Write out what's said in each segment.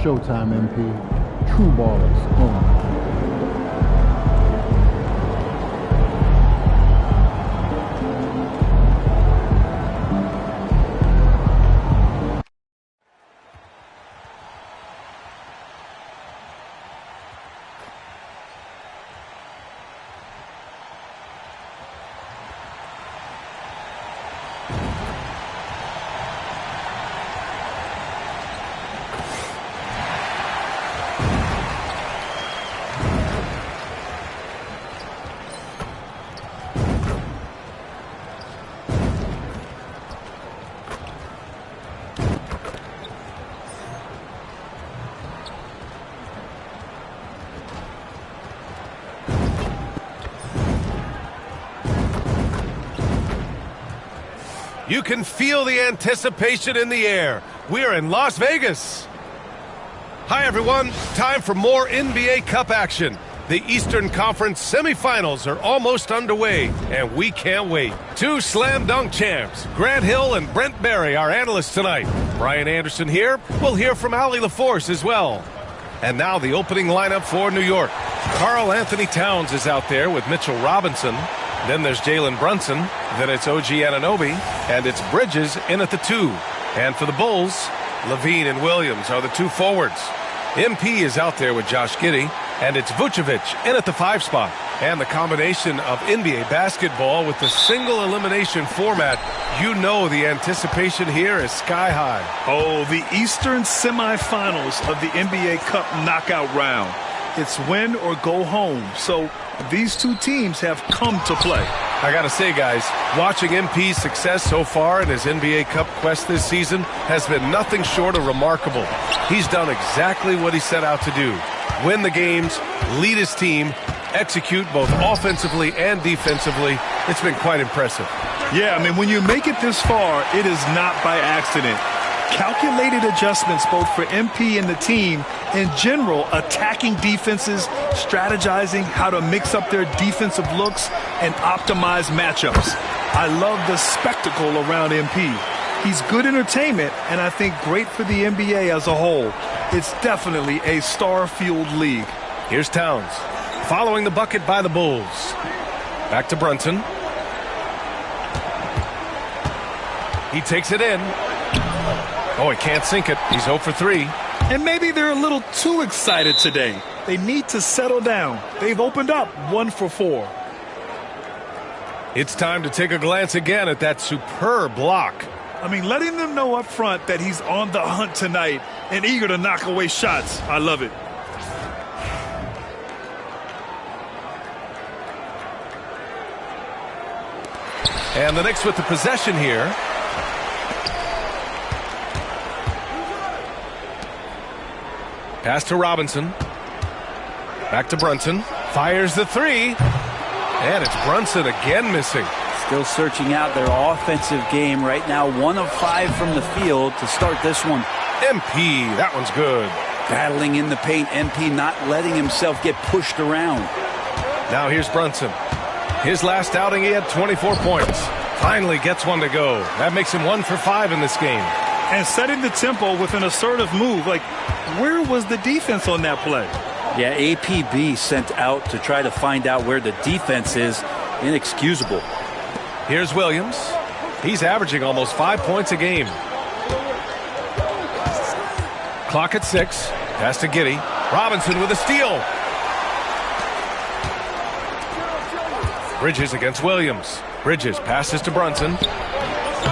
showtime, MP. True ballers only. You can feel the anticipation in the air. We're in Las Vegas. Hi, everyone. Time for more NBA Cup action. The Eastern Conference semifinals are almost underway, and we can't wait. Two slam dunk champs, Grant Hill and Brent Barry, our analysts tonight. Brian Anderson here. We'll hear from Allie LaForce as well. And now the opening lineup for New York. Karl Anthony Towns is out there with Mitchell Robinson. Then there's Jalen Brunson. Then it's OG Anunoby. And it's Bridges in at the 2. And for the Bulls, Levine and Williams are the 2 forwards. MP is out there with Josh Giddey. And it's Vucevic in at the 5 spot. And the combination of NBA basketball with the single elimination format, you know the anticipation here is sky high. Oh, the Eastern semifinals of the NBA Cup knockout round. It's win or go home. So these two teams have come to play. I got to say, guys, watching MP's success so far in his NBA Cup quest this season has been nothing short of remarkable. He's done exactly what he set out to do. Win the games, lead his team, execute both offensively and defensively. It's been quite impressive. Yeah, I mean, when you make it this far, it is not by accident. Calculated adjustments both for MP and the team. In general, attacking defenses, strategizing how to mix up their defensive looks, and optimize matchups. I love the spectacle around MP. He's good entertainment, and I think great for the NBA as a whole. It's definitely a star-fueled league. Here's Towns, following the bucket by the Bulls. Back to Brunson. He takes it in. Oh, he can't sink it. He's 0 for 3. And maybe they're a little too excited today. They need to settle down. They've opened up 1 for 4. It's time to take a glance again at that superb block. I mean, letting them know up front that he's on the hunt tonight and eager to knock away shots. I love it. And the Knicks with the possession here. Pass to Robinson. Back to Brunson. Fires the 3. And it's Brunson again missing. Still searching out their offensive game right now. 1 of 5 from the field to start this one. MP, that one's good. Battling in the paint. MP not letting himself get pushed around. Now here's Brunson. His last outing, he had 24 points. Finally gets one to go. That makes him 1 for 5 in this game. And setting the tempo with an assertive move. Like, where was the defense on that play? Yeah, APB sent out to try to find out where the defense is. Inexcusable. Here's Williams. He's averaging almost 5 points a game. Clock at 6. Pass to Giddey. Robinson with a steal. Bridges against Williams. Bridges passes to Brunson.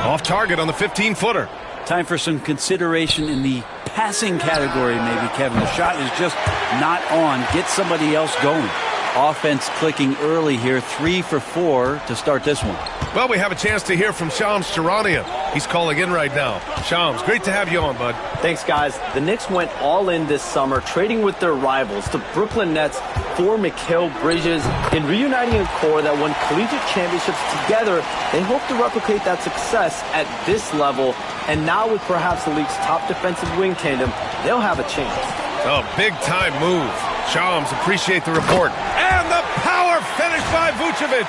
Off target on the 15-footer. Time for some consideration in the passing category, maybe, Kevin. The shot is just not on. Get somebody else going. Offense clicking early here. 3 for 4 to start this one. Well, we have a chance to hear from Shams Charania. He's calling in right now. Shams, great to have you on, bud. Thanks, guys. The Knicks went all in this summer, trading with their rivals, the Brooklyn Nets, for Mikal Bridges, and reuniting a core that won collegiate championships together. They hope to replicate that success at this level, and now with perhaps the league's top defensive wing tandem, they'll have a chance. A big-time move. Shams, appreciate the report. And the power finish by Vucevic.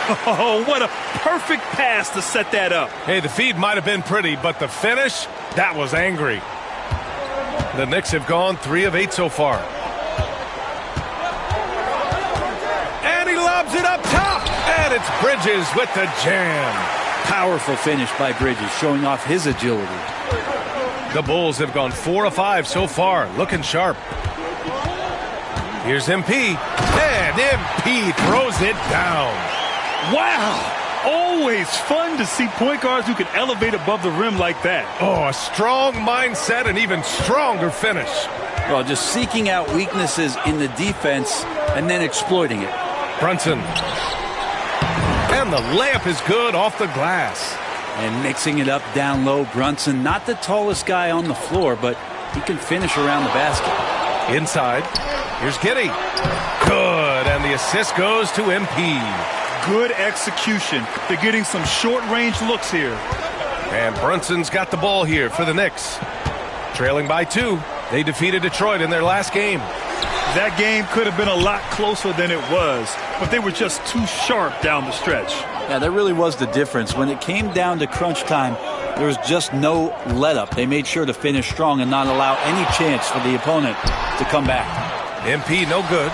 Oh, what a perfect pass to set that up. Hey, the feed might have been pretty, but the finish, that was angry. The Knicks have gone 3 of 8 so far. And he lobs it up top. And it's Bridges with the jam. Powerful finish by Bridges, showing off his agility. The Bulls have gone 4 of 5 so far, looking sharp. Here's MP. And MP throws it down. Wow. Always fun to see point guards who can elevate above the rim like that. Oh, a strong mindset and even stronger finish. Well, just seeking out weaknesses in the defense and then exploiting it. Brunson. And the layup is good off the glass. And mixing it up down low, Brunson, not the tallest guy on the floor, but he can finish around the basket. Inside. Here's Giddey. Good, and the assist goes to MP. Good execution. They're getting some short-range looks here. And Brunson's got the ball here for the Knicks. Trailing by 2. They defeated Detroit in their last game. That game could have been a lot closer than it was, but they were just too sharp down the stretch. Yeah, that really was the difference. When it came down to crunch time, there was just no let-up. They made sure to finish strong and not allow any chance for the opponent to come back. MP no good.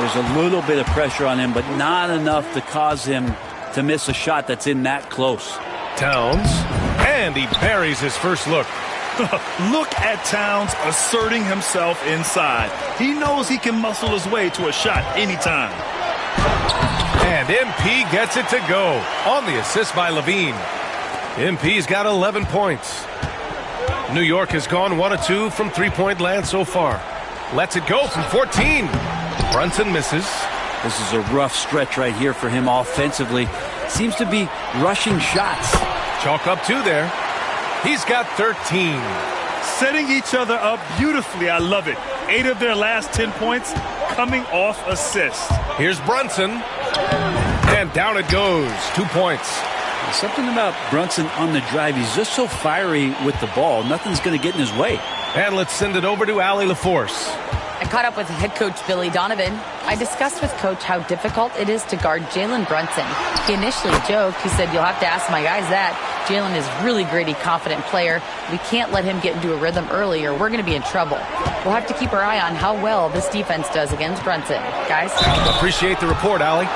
There's a little bit of pressure on him, but not enough to cause him to miss a shot that's in that close. Towns, and he buries his first look. Look at Towns asserting himself inside. He knows he can muscle his way to a shot anytime. And MP gets it to go on the assist by Levine. MP's got 11 points. New York has gone 1 of 2 from three-point land so far. Lets it go from 14. Brunson misses. This is a rough stretch right here for him offensively. Seems to be rushing shots. Chalk up 2 there. He's got 13. Setting each other up beautifully. I love it. 8 of their last 10 points coming off assists. Here's Brunson. And down it goes. 2 points. Something about Brunson on the drive. He's just so fiery with the ball. Nothing's going to get in his way. And let's send it over to Allie LaForce. I caught up with head coach Billy Donovan. I discussed with coach how difficult it is to guard Jalen Brunson. He initially joked. He said, "You'll have to ask my guys that. Jalen is really gritty, confident player. We can't let him get into a rhythm early or we're going to be in trouble. We'll have to keep our eye on how well this defense does against Brunson." Guys? Appreciate the report, Allie.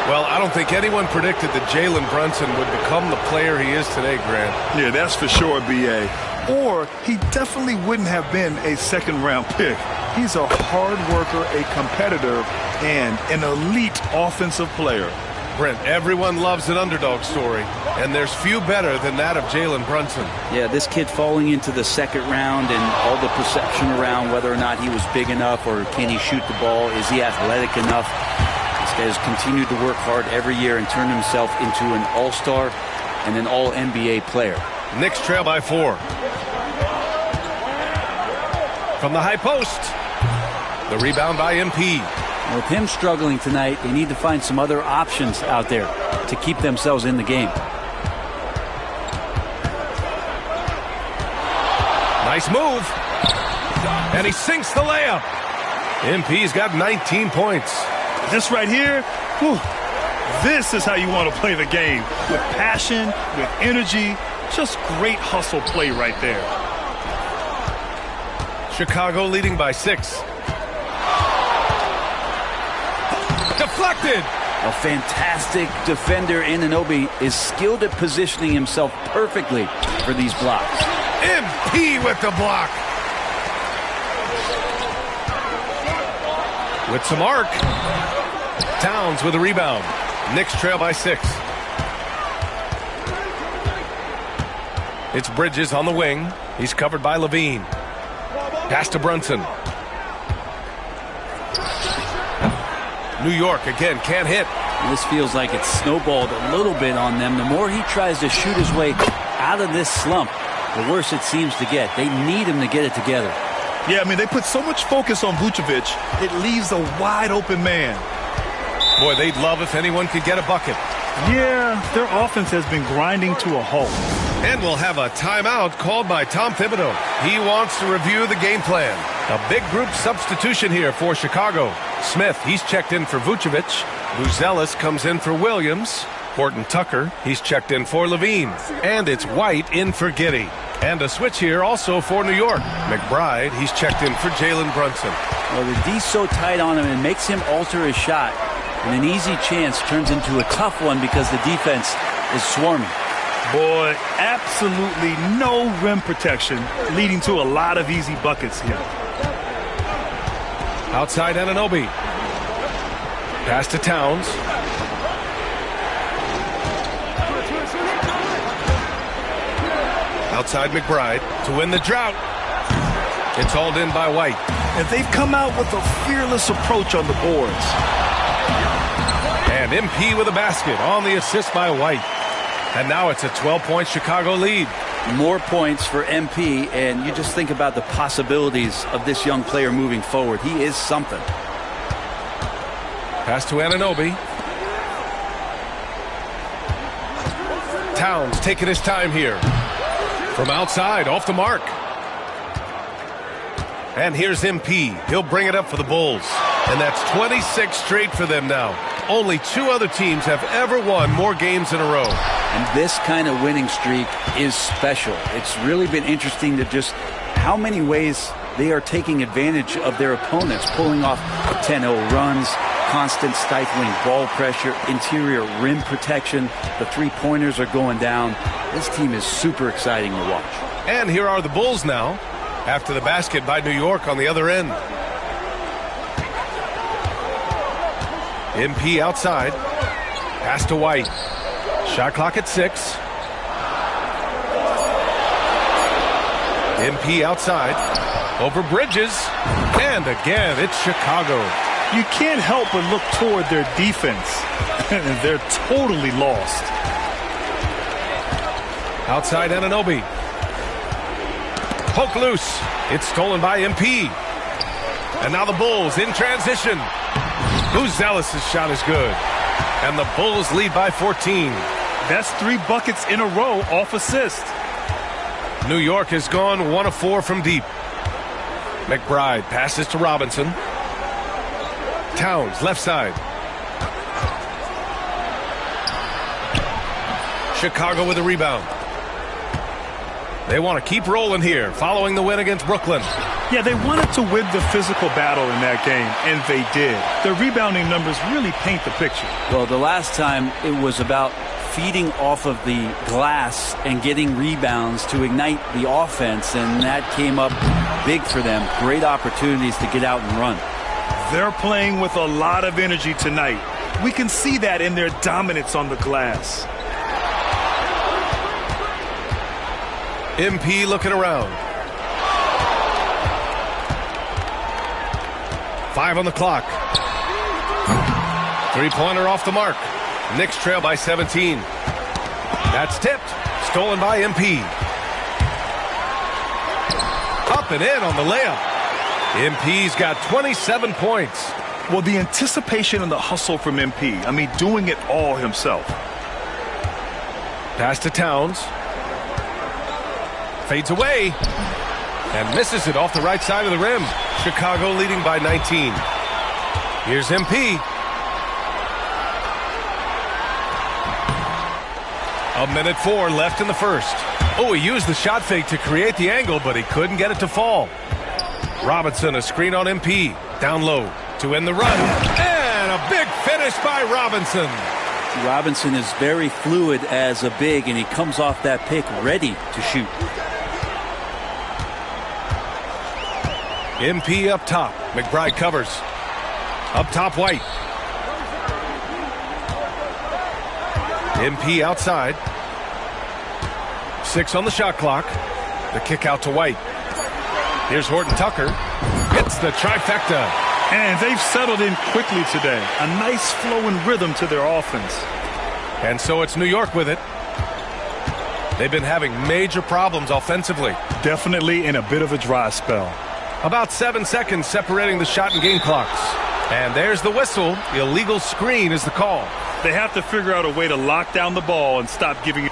Well, I don't think anyone predicted that Jalen Brunson would become the player he is today, Grant. Yeah, that's for sure, B.A. Or he definitely wouldn't have been a second-round pick. He's a hard worker, a competitor, and an elite offensive player. Brent, everyone loves an underdog story, and there's few better than that of Jalen Brunson. Yeah, this kid falling into the second round and all the perception around whether or not he was big enough or can he shoot the ball, is he athletic enough? This guy has continued to work hard every year and turned himself into an all-star and an all-NBA player. Knicks trail by 4. From the high post. The rebound by MP. With him struggling tonight, they need to find some other options out there to keep themselves in the game. Nice move. And he sinks the layup. MP's got 19 points. This right here, whew, this is how you want to play the game. With passion, with energy, just great hustle play right there. Chicago leading by 6. Deflected. A fantastic defender, Anunoby, is skilled at positioning himself perfectly for these blocks. MP with the block. With some arc. Towns with a rebound. Knicks trail by 6. It's Bridges on the wing. He's covered by Levine. Pass to Brunson. New York again can't hit. This feels like it's snowballed a little bit on them. The more he tries to shoot his way out of this slump, the worse it seems to get. They need him to get it together. Yeah, I mean, they put so much focus on Vucevic, it leaves a wide open man. Boy, they'd love if anyone could get a bucket. Yeah, their offense has been grinding to a halt. And we'll have a timeout called by Tom Thibodeau. He wants to review the game plan. A big group substitution here for Chicago. Smith, he's checked in for Vucevic. Buzelis comes in for Williams. Horton Tucker, he's checked in for Levine. And it's White in for Giddey. And a switch here also for New York. McBride, he's checked in for Jalen Brunson. Well, the D's so tight on him and makes him alter his shot. And an easy chance turns into a tough one because the defense is swarming. Boy, absolutely no rim protection, leading to a lot of easy buckets here. Outside Anunoby. Pass to Towns. Outside McBride to win the drought. It's hauled in by White. And they've come out with a fearless approach on the boards. And MP with a basket on the assist by White. And now it's a 12-point Chicago lead. More points for MP, and you just think about the possibilities of this young player moving forward. He is something. Pass to Anunoby. Towns taking his time here. From outside, off the mark. And here's MP. He'll bring it up for the Bulls. And that's 26 straight for them now. Only 2 other teams have ever won more games in a row. And this kind of winning streak is special. It's really been interesting to just how many ways they are taking advantage of their opponents, pulling off 10-0 runs, constant stifling ball pressure, interior rim protection. The three-pointers are going down. This team is super exciting to watch. And here are the Bulls now, after the basket by New York on the other end. MP outside. Pass to White. Shot clock at 6. MP outside. Over Bridges. And again, it's Chicago. You can't help but look toward their defense. They're totally lost. Outside Anunoby. Poke loose. It's stolen by MP. And now the Bulls in transition. Zealous' shot is good. And the Bulls lead by 14. That's 3 buckets in a row off assist. New York has gone 1 of 4 from deep. McBride passes to Robinson. Towns left side. Chicago with a rebound. They want to keep rolling here following the win against Brooklyn. Yeah, they wanted to win the physical battle in that game, and they did. Their rebounding numbers really paint the picture. Well, the last time it was about feeding off of the glass and getting rebounds to ignite the offense, and that came up big for them. Great opportunities to get out and run. They're playing with a lot of energy tonight. We can see that in their dominance on the glass. MP looking around. 5 on the clock. Three-pointer off the mark. Knicks trail by 17. That's tipped. Stolen by MP. Up and in on the layup. MP's got 27 points. Well, the anticipation and the hustle from MP. I mean, doing it all himself. Pass to Towns. Fades away. And misses it off the right side of the rim. Chicago leading by 19. Here's MP. A minute 4 left in the first. Oh, he used the shot fake to create the angle, but he couldn't get it to fall. Robinson, a screen on MP. Down low to end the run. And a big finish by Robinson. Robinson is very fluid as a big, and he comes off that pick ready to shoot. MP up top. McBride covers. Up top, White. MP outside. 6 on the shot clock. The kick out to White. Here's Horton Tucker. Hits the trifecta. And they've settled in quickly today. A nice flowing rhythm to their offense. And so it's New York with it. They've been having major problems offensively. Definitely in a bit of a dry spell. About 7 seconds separating the shot and game clocks. And there's the whistle. Illegal screen is the call. They have to figure out a way to lock down the ball and stop giving it.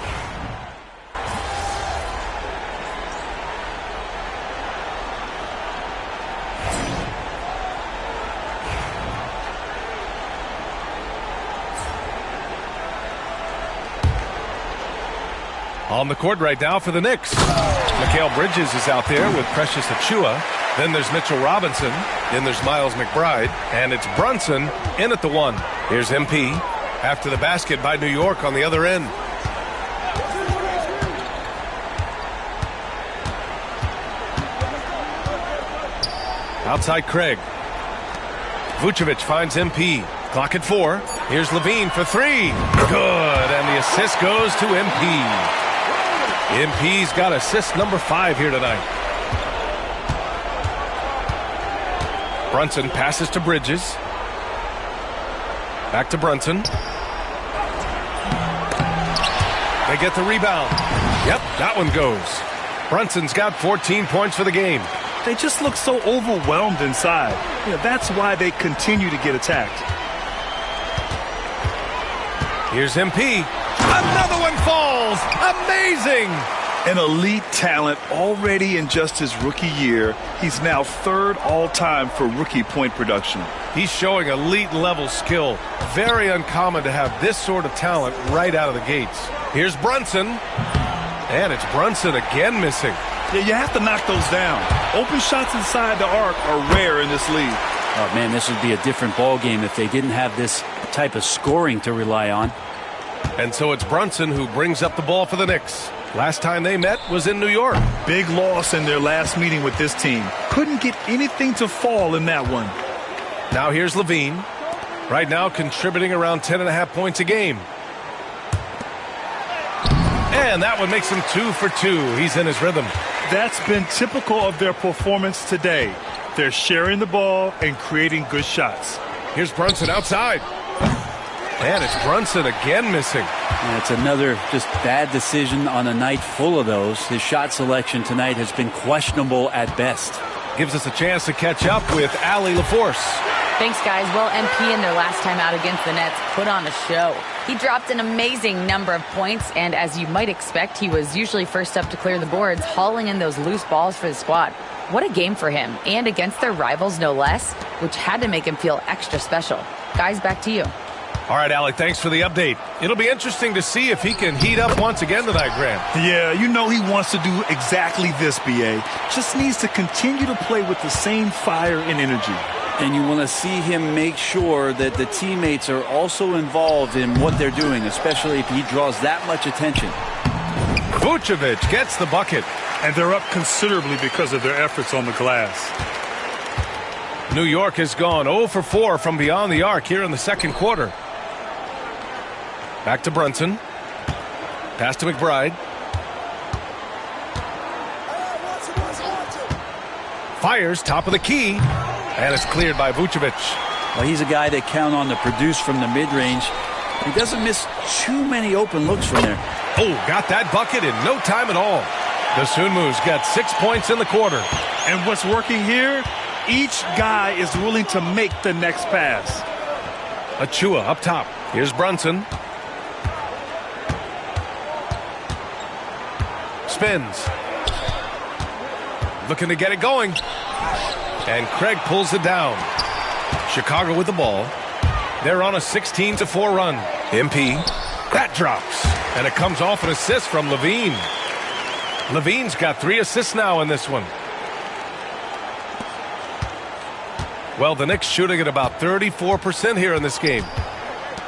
On the court right now for the Knicks. Mikal Bridges is out there with Precious Achiuwa. Then there's Mitchell Robinson. Then there's Miles McBride. And it's Brunson in at the 1. Here's MP after the basket by New York on the other end. Outside Craig. Vucevic finds MP. Clock at 4. Here's Levine for 3. Good. And the assist goes to MP. MP's got assist number 5 here tonight. Brunson passes to Bridges. Back to Brunson. They get the rebound. Yep, that one goes. Brunson's got 14 points for the game. They just look so overwhelmed inside. That's why they continue to get attacked. Here's MP. Another one falls. Amazing. An elite talent already in just his rookie year. He's now 3rd all-time for rookie point production. He's showing elite level skill. Very uncommon to have this sort of talent right out of the gates. Here's Brunson. And it's Brunson again missing. Yeah, you have to knock those down. Open shots inside the arc are rare in this league. Oh, man, this would be a different ball game if they didn't have this type of scoring to rely on. And so it's Brunson who brings up the ball for the Knicks. Last time they met was in New York. Big loss in their last meeting with this team. Couldn't get anything to fall in that one. Now here's Levine. Right now contributing around 10.5 points a game. And that one makes him 2 for 2. He's in his rhythm. That's been typical of their performance today. They're sharing the ball and creating good shots. Here's Brunson outside. And it's Brunson again missing. And it's another just bad decision on a night full of those. His shot selection tonight has been questionable at best. Gives us a chance to catch up with Allie LaForce. Thanks, guys. Well, MP in their last time out against the Nets put on a show. He dropped an amazing number of points, and as you might expect, he was usually first up to clear the boards, hauling in those loose balls for the squad. What a game for him, and against their rivals, no less, which had to make him feel extra special. Guys, back to you. All right, Alec, thanks for the update. It'll be interesting to see if he can heat up once again tonight, Grant. Yeah, he wants to do exactly this, B.A. Just needs to continue to play with the same fire and energy. And you want to see him make sure that the teammates are also involved in what they're doing, especially if he draws that much attention. Vucevic gets the bucket. And they're up considerably because of their efforts on the glass. New York has gone 0 for 4 from beyond the arc here in the second quarter. Back to Brunson. Pass to McBride. Fires top of the key. And it's cleared by Vucevic. Well, he's a guy that count on to produce from the mid-range. He doesn't miss too many open looks from there. Oh, got that bucket in no time at all. Dosunmu's got 6 points in the quarter. And what's working here, each guy is willing to make the next pass. Achiuwa up top. Here's Brunson. Spins. Looking to get it going. And Craig pulls it down. Chicago with the ball. They're on a 16-4 run. MP. That drops. And it comes off an assist from Levine. Levine's got 3 assists now in this one. Well, the Knicks shooting at about 34% here in this game.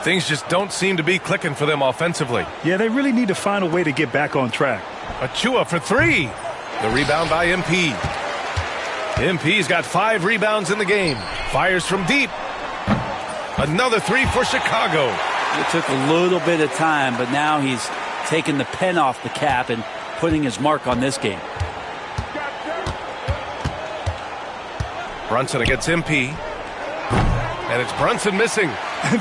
Things just don't seem to be clicking for them offensively. Yeah, they really need to find a way to get back on track. Achiuwa for 3. The rebound by MP. MP's got 5 rebounds in the game. Fires from deep. Another 3 for Chicago. It took a little bit of time, but now he's taking the pen off the cap and putting his mark on this game. Brunson against MP. And it's Brunson missing.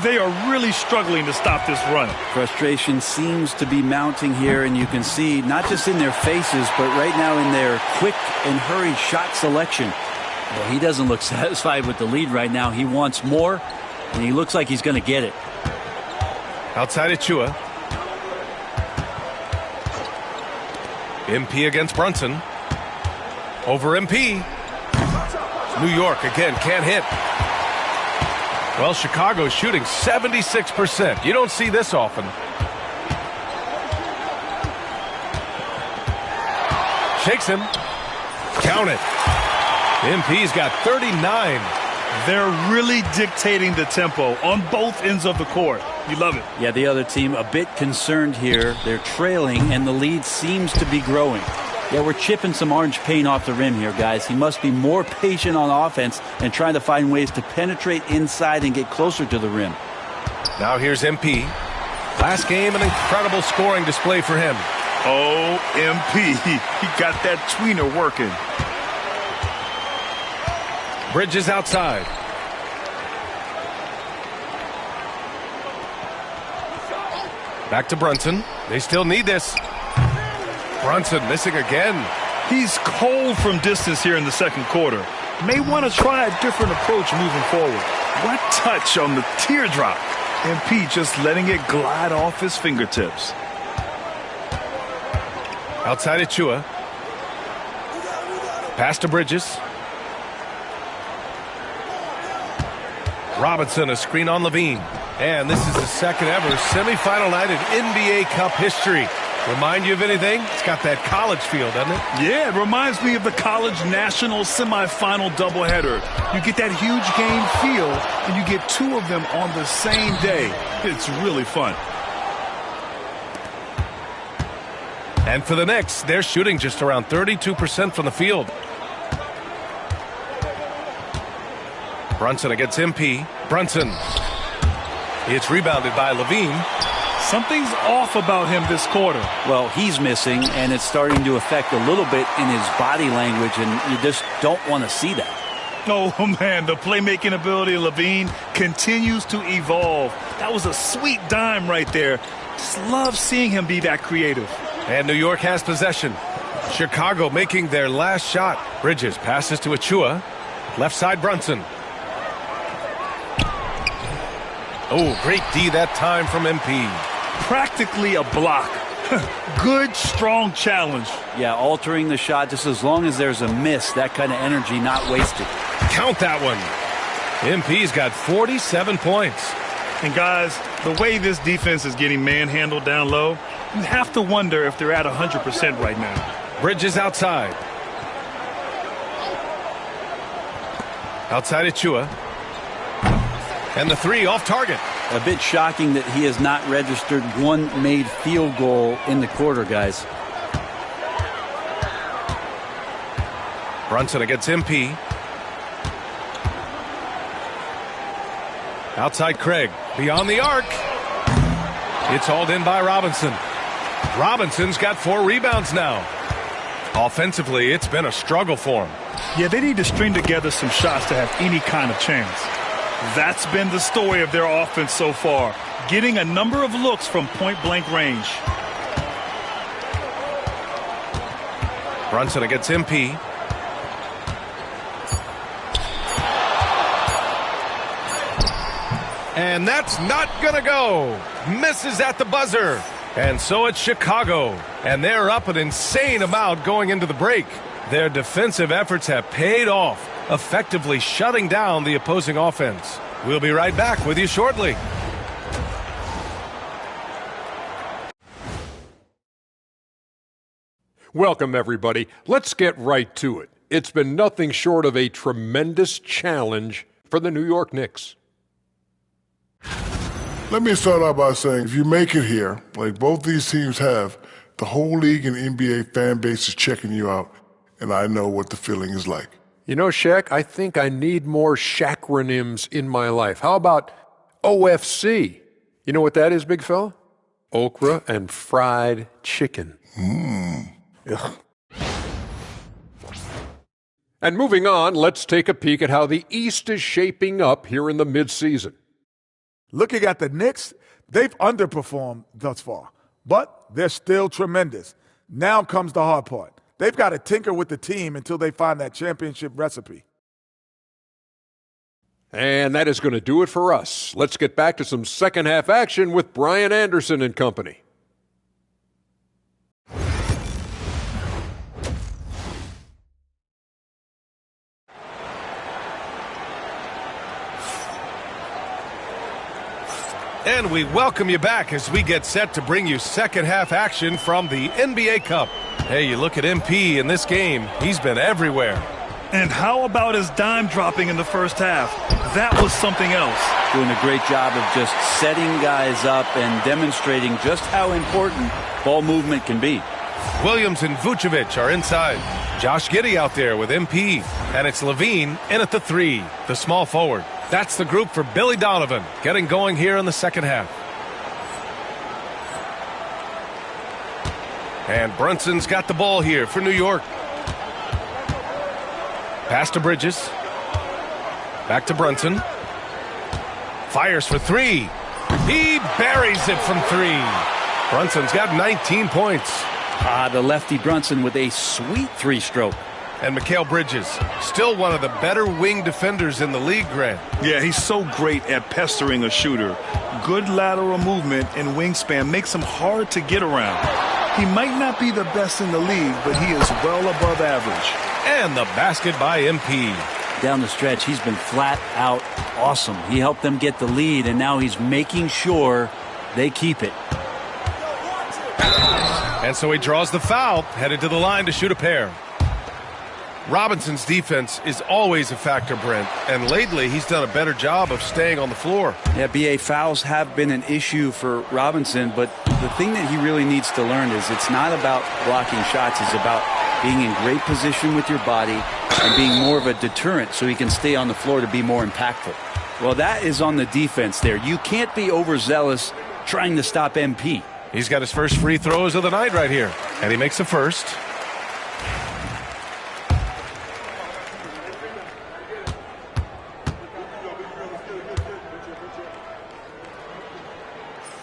They are really struggling to stop this run. Frustration seems to be mounting here, and you can see not just in their faces, but right now in their quick and hurried shot selection. Well, he doesn't look satisfied with the lead right now. He wants more, and he looks like he's going to get it. Outside Achiuwa. MP against Brunson. Over MP. New York again can't hit. Well, Chicago's shooting 76%. You don't see this often. Takes him. Count it. MP's got 39. They're really dictating the tempo on both ends of the court. You love it. Yeah, the other team a bit concerned here. They're trailing, and the lead seems to be growing. Yeah, we're chipping some orange paint off the rim here, guys. He must be more patient on offense and trying to find ways to penetrate inside and get closer to the rim. Now here's MP. Last game, an incredible scoring display for him. Oh, MP. He got that tweener working. Bridges outside. Back to Brunson. They still need this. Brunson missing again. He's cold from distance here in the second quarter. May want to try a different approach moving forward. What touch on the teardrop. MP just letting it glide off his fingertips. Outside Achua. Pass to Bridges. Robinson, a screen on Levine. And this is the second ever semifinal night in NBA Cup history. Remind you of anything? It's got that college feel, doesn't it? Yeah, it reminds me of the college national semifinal doubleheader. You get that huge game feel, and you get two of them on the same day. It's really fun. And for the Knicks, they're shooting just around 32% from the field. Brunson against MP. Brunson. It's rebounded by Levine. Something's off about him this quarter. Well, he's missing, and it's starting to affect a little bit in his body language, and you just don't want to see that. Oh, man, the playmaking ability of Levine continues to evolve. That was a sweet dime right there. Just love seeing him be that creative. And New York has possession. Chicago making their last shot. Bridges passes to Achua. Left side Brunson. Oh, great D that time from MP. Practically a block. Good, strong challenge. Yeah, altering the shot just as long as there's a miss. That kind of energy not wasted. Count that one. MP's got 47 points. And guys, the way this defense is getting manhandled down low, you have to wonder if they're at 100% right now. Bridges outside. Outside Achua. And the three off target. A bit shocking that he has not registered one made field goal in the quarter, guys. Brunson against MP. Outside Craig. Beyond the arc. It's hauled in by Robinson. Robinson's got 4 rebounds now. Offensively, it's been a struggle for him. Yeah, they need to string together some shots to have any kind of chance. That's been the story of their offense so far, getting a number of looks from point-blank range. Brunson against MP. And that's not gonna go. Misses at the buzzer. And so it's Chicago. And they're up an insane amount going into the break. Their defensive efforts have paid off, effectively shutting down the opposing offense. We'll be right back with you shortly. Welcome, everybody. Let's get right to it. It's been nothing short of a tremendous challenge for the New York Knicks. Let me start out by saying, if you make it here, like both these teams have, the whole league and NBA fan base is checking you out, and I know what the feeling is like. You know, Shaq, I think I need more Shaqronyms in my life. How about OFC? You know what that is, big fella? Okra and fried chicken. Ugh. And moving on, let's take a peek at how the East is shaping up here in the midseason. Looking at the Knicks, they've underperformed thus far, but they're still tremendous. Now comes the hard part. They've got to tinker with the team until they find that championship recipe. And that is going to do it for us. Let's get back to some second half action with Brian Anderson and company. And we welcome you back as we get set to bring you second half action from the NBA Cup. Hey, you look at MP in this game, he's been everywhere. And how about his dime dropping in the first half? That was something else. Doing a great job of just setting guys up and demonstrating just how important ball movement can be. Williams and Vucevic are inside. Josh Giddey out there with MP. And it's Levine in at the 3, the small forward. That's the group for Billy Donovan, getting going here in the second half. And Brunson's got the ball here for New York. Pass to Bridges. Back to Brunson. Fires for 3. He buries it from 3. Brunson's got 19 points. The lefty Brunson with a sweet 3-stroke. And Mikal Bridges, still one of the better wing defenders in the league, Grant. Yeah, he's so great at pestering a shooter. Good lateral movement and wingspan makes him hard to get around. He might not be the best in the league, but he is well above average. And the basket by MP. Down the stretch, he's been flat out awesome. He helped them get the lead, and now he's making sure they keep it. And so he draws the foul, headed to the line to shoot a pair. Robinson's defense is always a factor, Brent, and lately he's done a better job of staying on the floor. Yeah, B.A., fouls have been an issue for Robinson, but the thing that he really needs to learn is it's not about blocking shots. It's about being in great position with your body and being more of a deterrent so he can stay on the floor to be more impactful. Well, that is on the defense there. You can't be overzealous trying to stop MP. He's got his first free throws of the night right here, and he makes the first.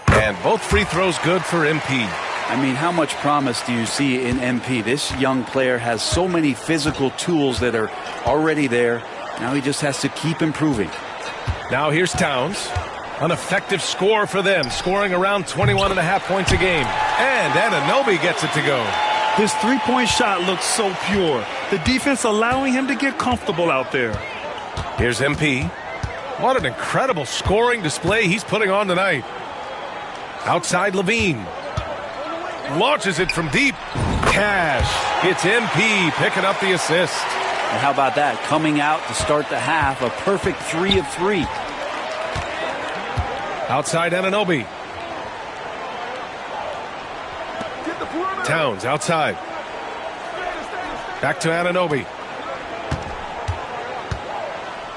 And both free throws good for MP. I mean, how much promise do you see in MP? This young player has so many physical tools that are already there. Now he just has to keep improving. Now here's Towns. An effective score for them, scoring around 21.5 points a game. And Anunoby gets it to go. His three-point shot looks so pure. The defense allowing him to get comfortable out there. Here's MP. What an incredible scoring display he's putting on tonight. Outside Levine. Launches it from deep. Cash. It's MP picking up the assist. And how about that? Coming out to start the half, a perfect 3 of 3. Outside Anunoby. Towns outside. Back to Anunoby.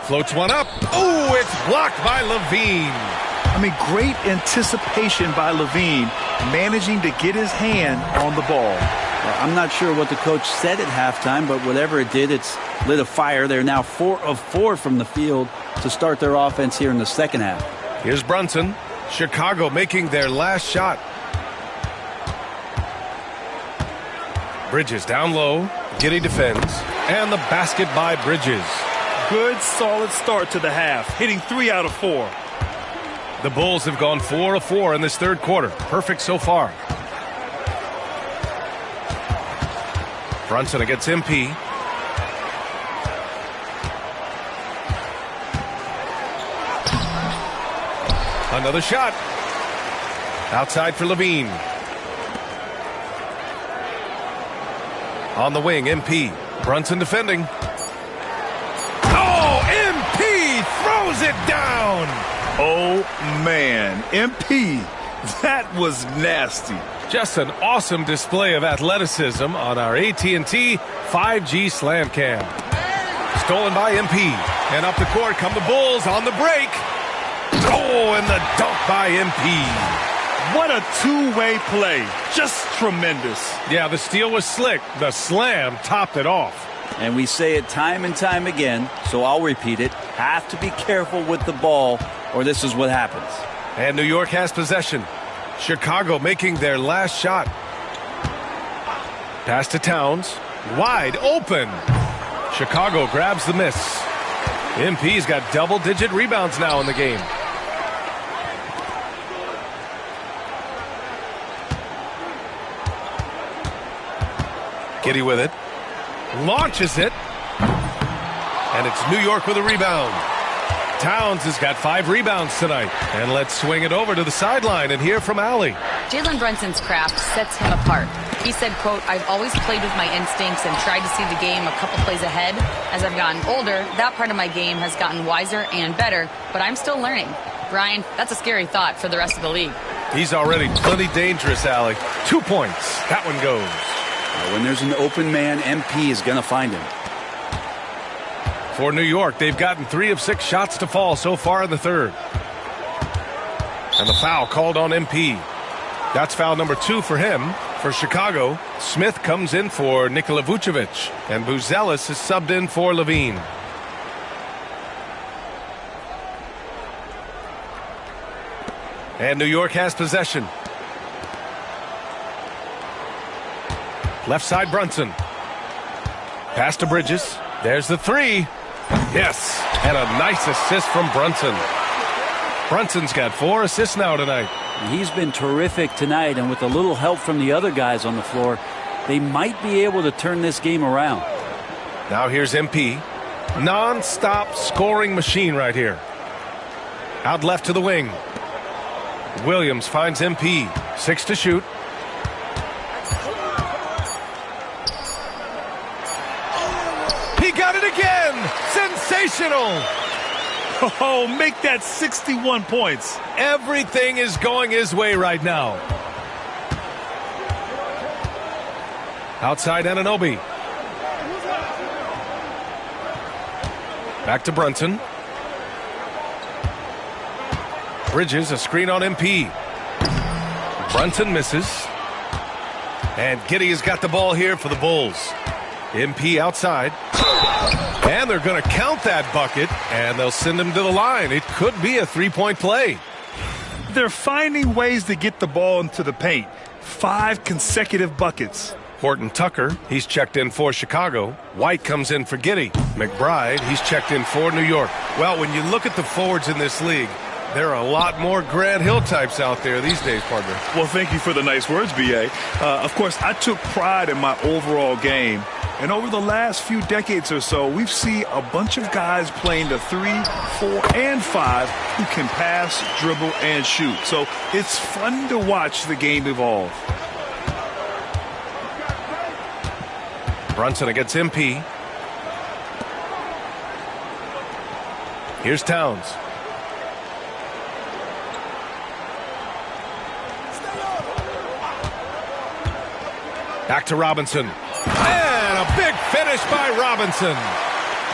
Floats one up. Oh, it's blocked by Levine. I mean, great anticipation by Levine, managing to get his hand on the ball. Well, I'm not sure what the coach said at halftime, but whatever it did, it's lit a fire. They're now 4 of 4 from the field to start their offense here in the second half. Here's Brunson. Chicago making their last shot. Bridges down low. Giddey defends. And the basket by Bridges. Good, solid start to the half, hitting 3 out of 4. The Bulls have gone 4 of 4 in this third quarter. Perfect so far. Brunson against MP. Another shot. Outside for Levine. On the wing, MP. Brunson defending. Oh, MP throws it down. Oh, man. MP, that was nasty. Just an awesome display of athleticism on our AT&T 5G Slam Cam. Stolen by MP. And up the court come the Bulls on the break. Oh, and the dunk by MP. What a two-way play. Just tremendous. Yeah, the steal was slick. The slam topped it off. And we say it time and time again, so I'll repeat it. Have to be careful with the ball, or this is what happens. And New York has possession. Chicago making their last shot. Pass to Towns. Wide open. Chicago grabs the miss. MP's got double-digit rebounds now in the game. Giddey with it. Launches it. And it's New York with a rebound. Towns has got 5 rebounds tonight. And let's swing it over to the sideline and hear from Allie. Jalen Brunson's craft sets him apart. He said, quote, "I've always played with my instincts and tried to see the game a couple plays ahead. As I've gotten older, that part of my game has gotten wiser and better, but I'm still learning." Brian, that's a scary thought for the rest of the league. He's already plenty dangerous, Allie. 2 points. That one goes. When there's an open man, MP is going to find him. For New York, they've gotten 3 of 6 shots to fall so far in the third. And the foul called on MP. That's foul number 2 for him. For Chicago, Smith comes in for Nikola Vucevic, and Buzelis is subbed in for Levine. And New York has possession. Left side, Brunson. Pass to Bridges. There's the 3. Yes, and a nice assist from Brunson. Brunson's got 4 assists now tonight. He's been terrific tonight, and with a little help from the other guys on the floor, they might be able to turn this game around. Now here's MP. Non-stop scoring machine right here. Out left to the wing. Williams finds MP. 6 to shoot. He got it again! Sensational! Oh, make that 61 points. Everything is going his way right now. Outside Anunoby. Back to Brunson. Bridges, a screen on MP. Brunson misses. And Giddey has got the ball here for the Bulls. MP outside. And they're going to count that bucket, and they'll send him to the line. It could be a 3-point play. They're finding ways to get the ball into the paint. 5 consecutive buckets. Horton Tucker, he's checked in for Chicago. White comes in for Giddey. McBride, he's checked in for New York. Well, when you look at the forwards in this league, there are a lot more Grant Hill types out there these days, partner. Well, thank you for the nice words, B.A. Of course, I took pride in my overall game. And over the last few decades or so, we've seen a bunch of guys playing the 3, 4, and 5 who can pass, dribble, and shoot. So it's fun to watch the game evolve. Brunson against MP. Here's Towns. Back to Robinson. And a big finish by Robinson.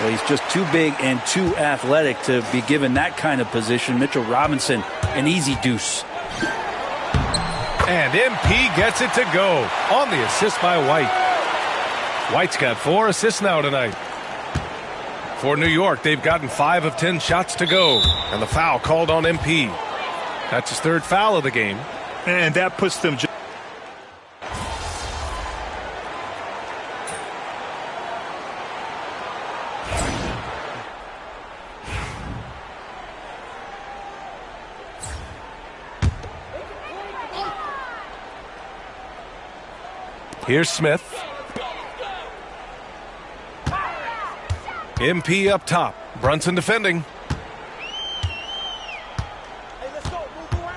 Well, he's just too big and too athletic to be given that kind of position. Mitchell Robinson, an easy deuce. And MP gets it to go on the assist by White. White's got 4 assists now tonight. For New York, they've gotten 5 of 10 shots to go. And the foul called on MP. That's his 3rd foul of the game. And that puts them... Here's Smith. MP up top. Brunson defending.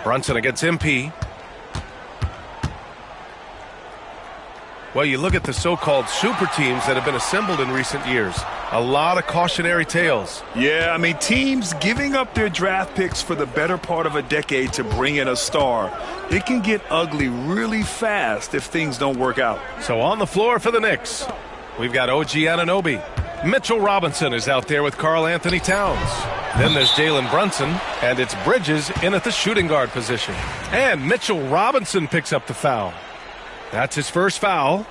Brunson against MP. Well, you look at the so-called super teams that have been assembled in recent years. A lot of cautionary tales. Yeah, I mean, teams giving up their draft picks for the better part of a decade to bring in a star. It can get ugly really fast if things don't work out. So on the floor for the Knicks, we've got OG Anunoby. Mitchell Robinson is out there with Karl Anthony Towns. Then there's Jalen Brunson, and it's Bridges in at the shooting guard position. And Mitchell Robinson picks up the foul. That's his 1st foul.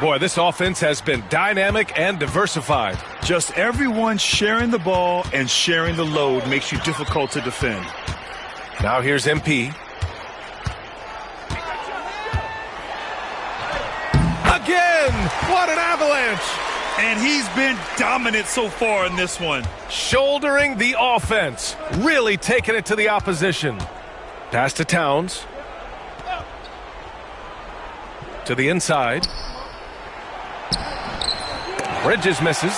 Boy, this offense has been dynamic and diversified. Just everyone sharing the ball and sharing the load makes you difficult to defend. Now here's MP. Again! What an avalanche! And he's been dominant so far in this one. Shouldering the offense. Really taking it to the opposition. Pass to Towns. To the inside. Bridges misses.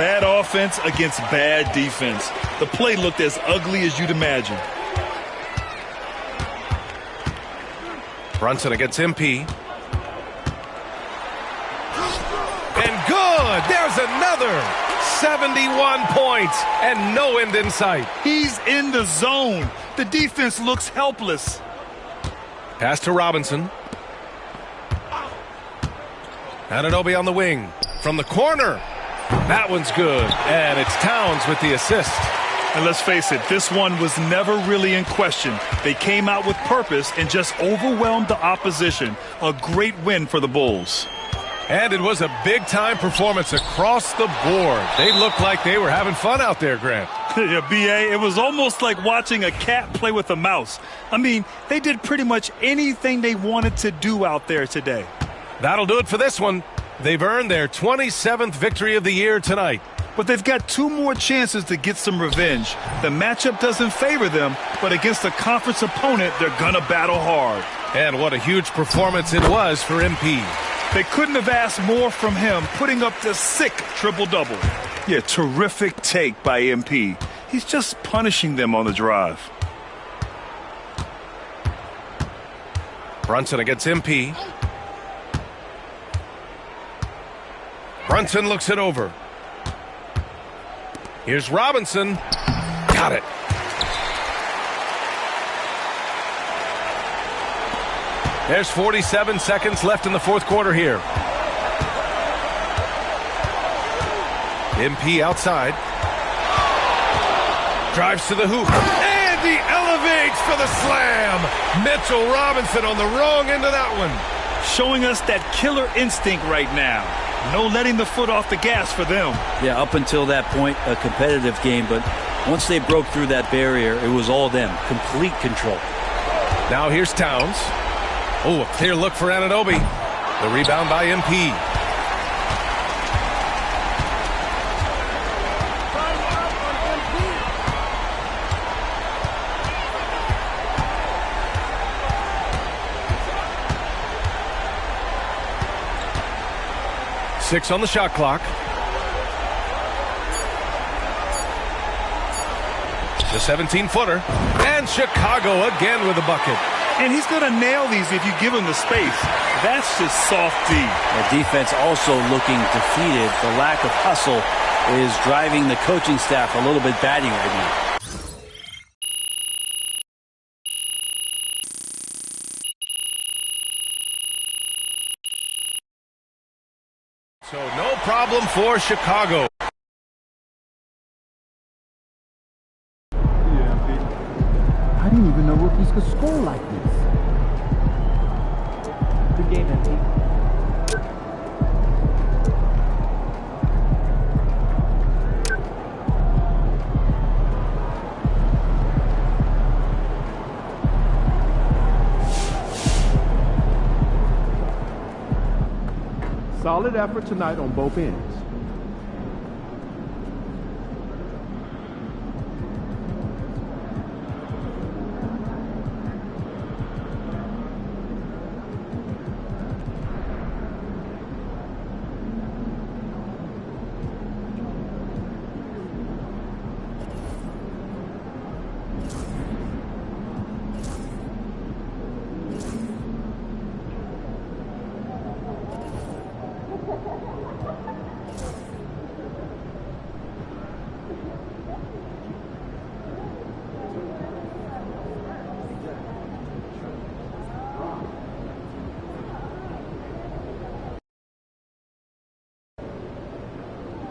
Bad offense against bad defense. The play looked as ugly as you'd imagine. Brunson against MP. And good! There's another! 71 points and no end in sight. He's in the zone. The defense looks helpless. Pass to Robinson. Anunoby on the wing. From the corner. That one's good. And it's Towns with the assist. And let's face it, this one was never really in question. They came out with purpose and just overwhelmed the opposition. A great win for the Bulls. And it was a big-time performance across the board. They looked like they were having fun out there, Grant. Yeah, B.A., it was almost like watching a cat play with a mouse. I mean, they did pretty much anything they wanted to do out there today. That'll do it for this one. They've earned their 27th victory of the year tonight. But they've got 2 more chances to get some revenge. The matchup doesn't favor them, but against a conference opponent, they're going to battle hard. And what a huge performance it was for MP. They couldn't have asked more from him, putting up the sick triple-double. Yeah, terrific take by MP. He's just punishing them on the drive. Brunson against MP. Brunson looks it over. Here's Robinson. Got it. There's 47 seconds left in the fourth quarter here. MP outside. Drives to the hoop. And he elevates for the slam. Mitchell Robinson on the wrong end of that one. Showing us that killer instinct right now. No letting the foot off the gas for them. Yeah, up until that point, a competitive game, but once they broke through that barrier, it was all them. Complete control. Now here's Towns. Oh, a clear look for Anunoby. The rebound by MP. Six on the shot clock. The 17-footer. And Chicago again with a bucket. And he's going to nail these if you give him the space. That's just soft D. The defense also looking defeated. The lack of hustle is driving the coaching staff a little bit batty right now. So no problem for Chicago. I didn't even know rookies could score like this. Good game, MP. Solid effort tonight on both ends.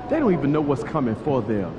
They don't even know what's coming for them.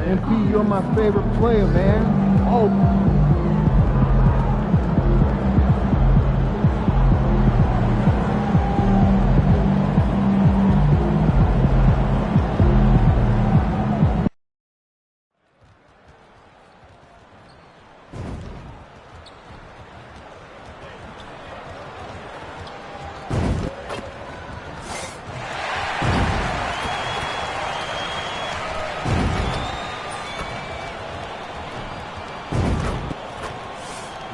MP, you're my favorite player, man. Oh.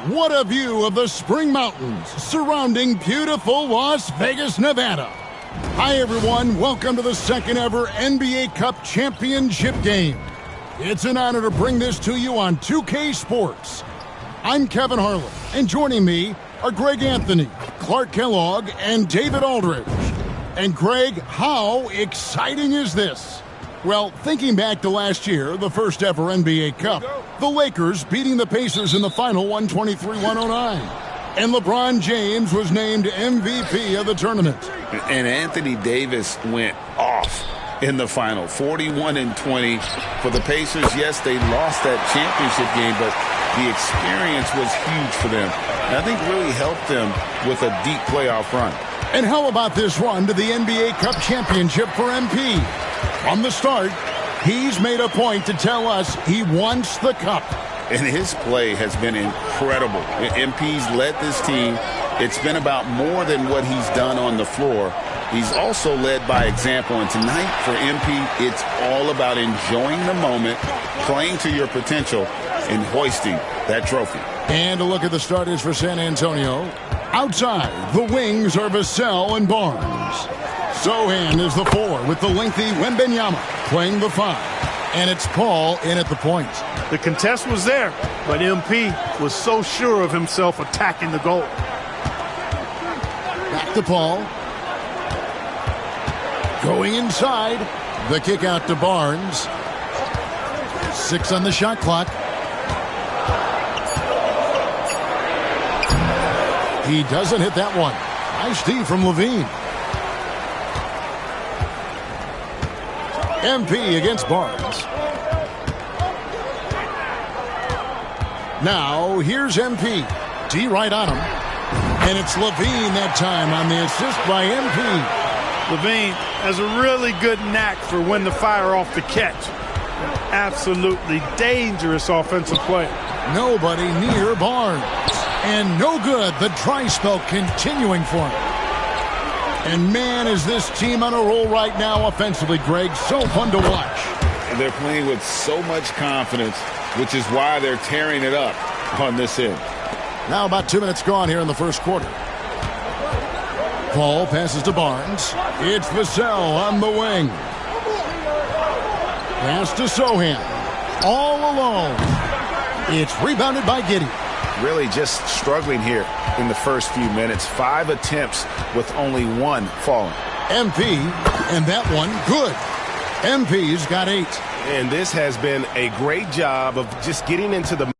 What a view of the Spring Mountains surrounding beautiful Las Vegas, Nevada. Hi, everyone. Welcome to the second ever NBA Cup Championship game. It's an honor to bring this to you on 2K Sports. I'm Kevin Harlan, and joining me are Greg Anthony, Clark Kellogg, and David Aldridge. And Greg, how exciting is this? Well, thinking back to last year, the first ever NBA Cup, the Lakers beating the Pacers in the final 123-109. And LeBron James was named MVP of the tournament. And Anthony Davis went off in the final, 41-20 for the Pacers. Yes, they lost that championship game, but the experience was huge for them. And I think really helped them with a deep playoff run. And how about this run to the NBA Cup Championship for MP? From the start, he's made a point to tell us he wants the cup. And his play has been incredible. MP's led this team. It's been about more than what he's done on the floor. He's also led by example. And tonight for MP, it's all about enjoying the moment, playing to your potential, and hoisting that trophy. And a look at the starters for San Antonio. Outside, the wings are Vassell and Barnes. Sohan is the 4 with the lengthy Wembanyama playing the 5. And it's Paul in at the point. The contest was there, but MP was so sure of himself attacking the goal. Back to Paul. Going inside. The kick out to Barnes. 6 on the shot clock. He doesn't hit that one. Nice D from Levine. MP against Barnes. Now, here's MP. D right on him. And it's Levine that time on the assist by MP. Levine has a really good knack for when to fire off the catch. Absolutely dangerous offensive play. Nobody near Barnes. And no good. The dry spell continuing for him. And man, is this team on a roll right now offensively, Greg. So fun to watch. And they're playing with so much confidence, which is why they're tearing it up on this end. Now about 2 minutes gone here in the first quarter. Paul passes to Barnes. It's Vassell on the wing. Pass to Sohan. All alone. It's rebounded by Giddey. Really just struggling here in the first few minutes. 5 attempts with only 1 falling. MP, and that one good. MP's got 8. And this has been a great job of just getting into the